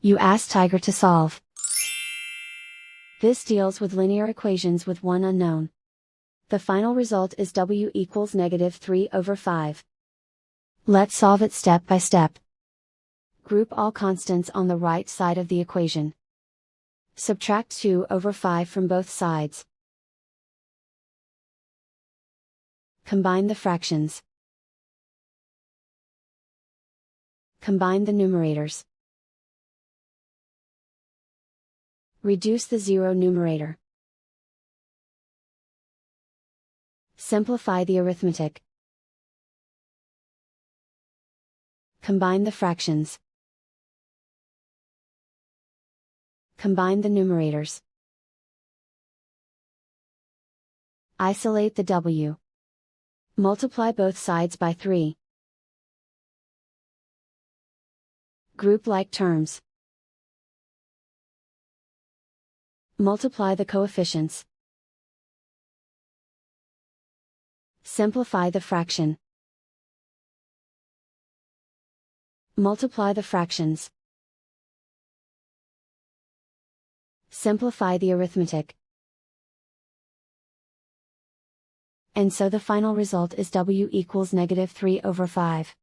You ask Tiger to solve. This deals with linear equations with one unknown. The final result is w equals -3/5. Let's solve it step by step. Group all constants on the right side of the equation. Subtract 2/5 from both sides. Combine the fractions. Combine the numerators. Reduce the zero numerator. Simplify the arithmetic. Combine the fractions. Combine the numerators. Isolate the w. Multiply both sides by 3. Group like terms. Multiply the coefficients. Simplify the fraction. Multiply the fractions. Simplify the arithmetic. And so the final result is w equals -3/5.